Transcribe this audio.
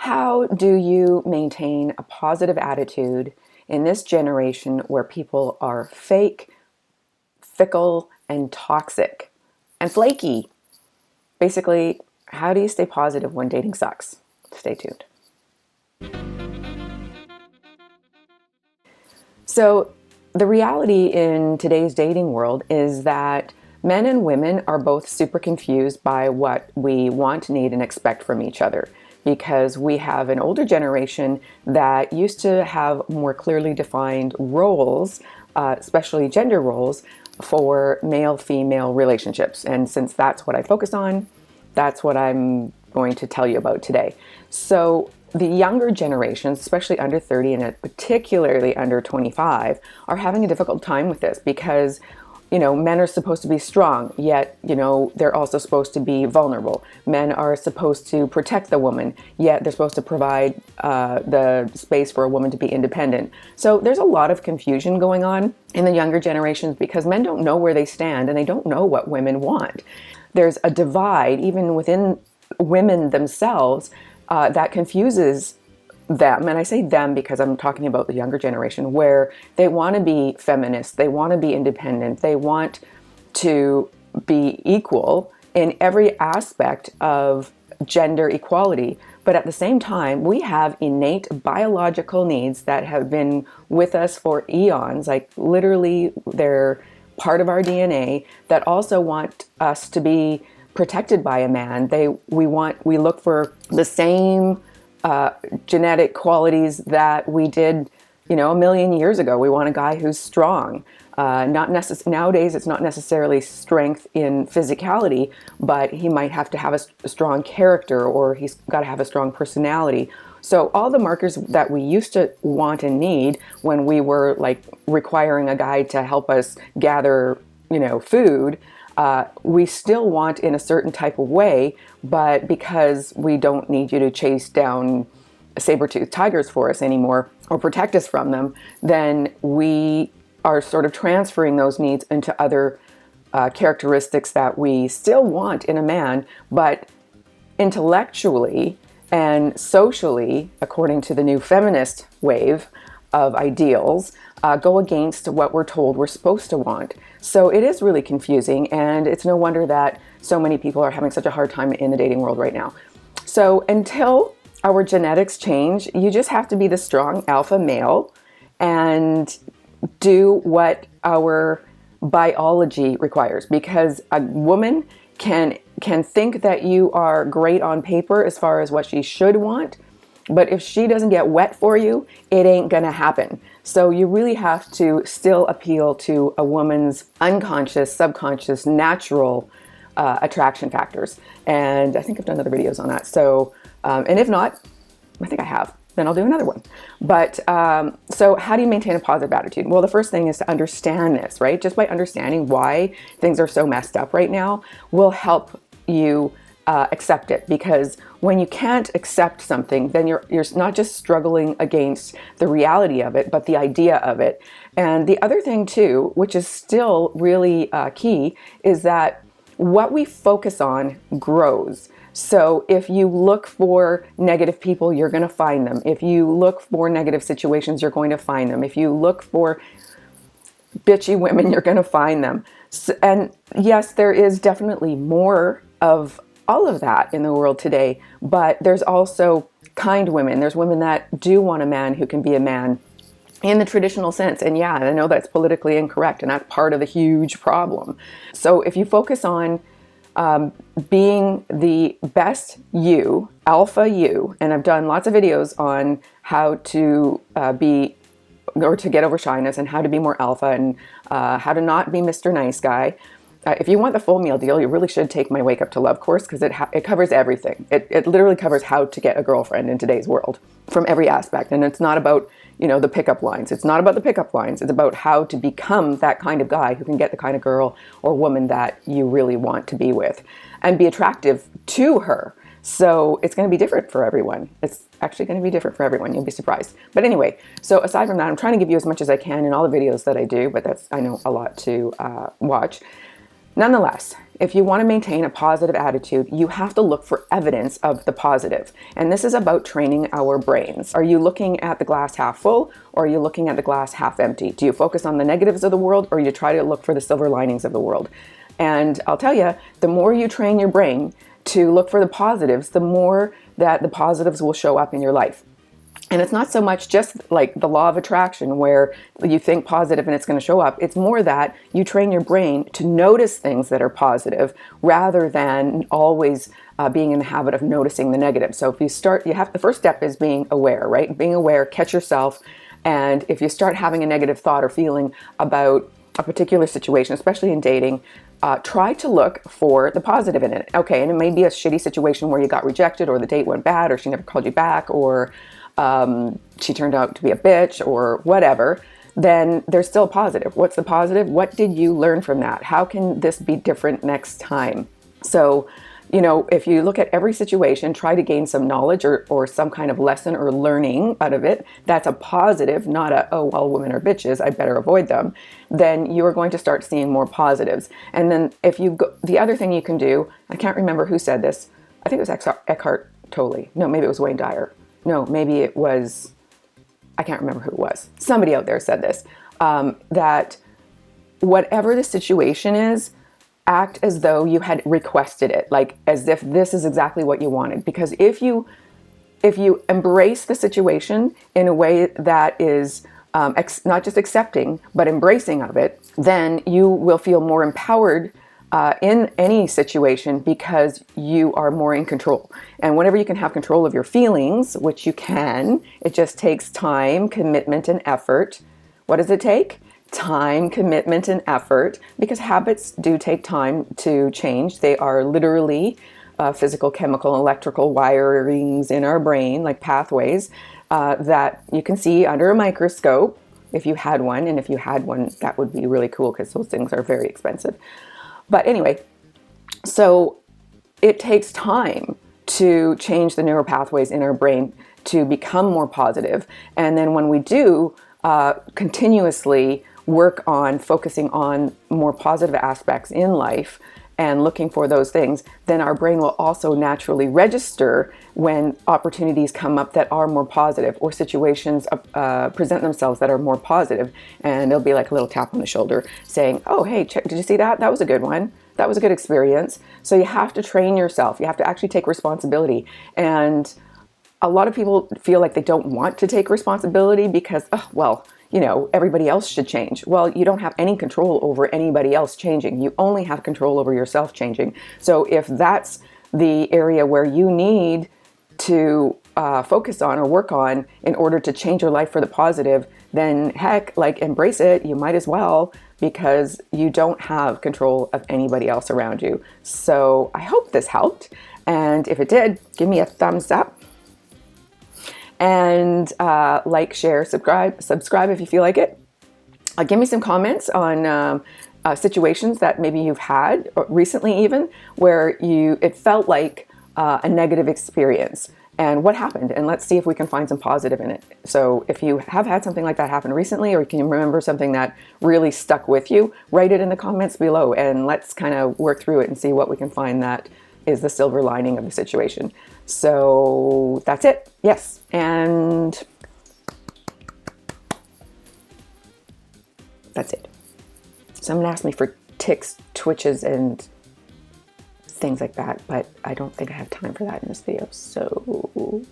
How do you maintain a positive attitude in this generation where people are fake, fickle, and toxic and flaky? Basically, how do you stay positive when dating sucks? Stay tuned. So, the reality in today's dating world is that men and women are both super confused by what we want, need, and expect from each other, because we have an older generation that used to have more clearly defined roles, especially gender roles, for male-female relationships. And since that's what I focus on, that's what I'm going to tell you about today. So the younger generations, especially under 30 and particularly under 25, are having a difficult time with this because, men are supposed to be strong, yet, they're also supposed to be vulnerable. Men are supposed to protect the woman, yet they're supposed to provide the space for a woman to be independent. So there's a lot of confusion going on in the younger generations because men don't know where they stand and they don't know what women want. There's a divide even within women themselves that confuses them, and I say them because I'm talking about the younger generation, where they want to be feminist, they want to be independent, they want to be equal in every aspect of gender equality. But at the same time, we have innate biological needs that have been with us for eons, like literally they're part of our DNA, that also want us to be protected by a man. We look for the same genetic qualities that we did, a million years ago. We want a guy who's strong. Nowadays, it's not necessarily strength in physicality, but he might have to have a strong character, or he's got to have a strong personality. So all the markers that we used to want and need when we were like requiring a guy to help us gather, food, we still want in a certain type of way, but because we don't need you to chase down saber-toothed tigers for us anymore or protect us from them, then we are sort of transferring those needs into other characteristics that we still want in a man, but intellectually and socially, according to the new feminist wave of ideals, go against what we're told we're supposed to want. So it is really confusing, and it's no wonder that so many people are having such a hard time in the dating world right now. So until our genetics change, you just have to be the strong alpha male and do what our biology requires, because a woman can think that you are great on paper as far as what she should want, but if she doesn't get wet for you, it ain't gonna happen. So you really have to still appeal to a woman's unconscious, subconscious, natural attraction factors. And I think I've done other videos on that. So, and if not, I think I have, then I'll do another one. But so how do you maintain a positive attitude? Well, the first thing is to understand this, right? Just by understanding why things are so messed up right now will help you accept it, because when you can't accept something, then you're not just struggling against the reality of it, but the idea of it. And the other thing too, which is still really key, is that what we focus on grows. So if you look for negative people, you're going to find them. If you look for negative situations, you're going to find them. If you look for bitchy women, you're going to find them. So, and yes, there is definitely more of all of that in the world today, but there's also kind women. There's women that do want a man who can be a man in the traditional sense. And yeah, I know that's politically incorrect, and that's part of the huge problem. So if you focus on being the best you, alpha you, and I've done lots of videos on how to be, or to get over shyness, and how to be more alpha, and how to not be Mr. Nice Guy. If you want the full meal deal, you really should take my Wake Up to Love course, because it covers everything. It literally covers how to get a girlfriend in today's world from every aspect. And it's not about, the pickup lines. It's not about the pickup lines. It's about how to become that kind of guy who can get the kind of girl or woman that you really want to be with and be attractive to her. So it's going to be different for everyone. It's actually going to be different for everyone. You'll be surprised. But anyway, so aside from that, I'm trying to give you as much as I can in all the videos that I do, but that's, I know, a lot to watch. Nonetheless, if you want to maintain a positive attitude, you have to look for evidence of the positive. And this is about training our brains. Are you looking at the glass half full, or are you looking at the glass half empty? Do you focus on the negatives of the world, or you try to look for the silver linings of the world? And I'll tell you, the more you train your brain to look for the positives, the more that the positives will show up in your life. And it's not so much just like the law of attraction where you think positive and it's going to show up. It's more that you train your brain to notice things that are positive rather than always being in the habit of noticing the negative. So if you start, the first step is being aware, right? Being aware, catch yourself. And if you start having a negative thought or feeling about a particular situation, especially in dating, try to look for the positive in it. Okay, and it may be a shitty situation where you got rejected, or the date went bad, or she never called you back, or she turned out to be a bitch, or whatever. Then there's still positive. What's the positive? What did you learn from that? How can this be different next time? So, if you look at every situation, try to gain some knowledge or some kind of lesson or learning out of it, that's a positive, not a, oh, well, women are bitches, I better avoid them. Then you are going to start seeing more positives. And then the other thing you can do, I can't remember who said this. I think it was Eckhart Tolle. No, maybe it was Wayne Dyer. No, maybe it was, I can't remember who it was. Somebody out there said this, that whatever the situation is, act as though you had requested it, like as if this is exactly what you wanted. Because if you embrace the situation in a way that is not just accepting, but embracing of it, then you will feel more empowered in any situation because you are more in control. And whenever you can have control of your feelings, which you can, it just takes time, commitment, and effort. What does it take? Time, commitment, and effort, because habits do take time to change. They are literally physical, chemical, electrical wirings in our brain, like pathways that you can see under a microscope if you had one. And if you had one, that would be really cool because those things are very expensive. But anyway, so it takes time to change the neural pathways in our brain to become more positive. And then when we do continuously work on focusing on more positive aspects in life and looking for those things, then our brain will also naturally register when opportunities come up that are more positive, or situations present themselves that are more positive. And it'll be like a little tap on the shoulder saying, oh, hey, did you see that? That was a good one. That was a good experience. So you have to train yourself. You have to actually take responsibility. And a lot of people feel like they don't want to take responsibility because, everybody else should change. Well, you don't have any control over anybody else changing. You only have control over yourself changing. So if that's the area where you need to focus on or work on in order to change your life for the positive, then heck, embrace it. You might as well, because you don't have control of anybody else around you. So I hope this helped. And if it did, give me a thumbs up. And like, share, subscribe if you feel like it. Give me some comments on situations that maybe you've had recently, even where it felt like a negative experience, and what happened. And let's see if we can find some positive in it. So if you have had something like that happen recently, or you can remember something that really stuck with you, write it in the comments below, and let's kind of work through it and see what we can find that is the silver lining of the situation. So that's it. Yes. And that's it. Someone asked me for tics, twitches, and things like that, but I don't think I have time for that in this video. So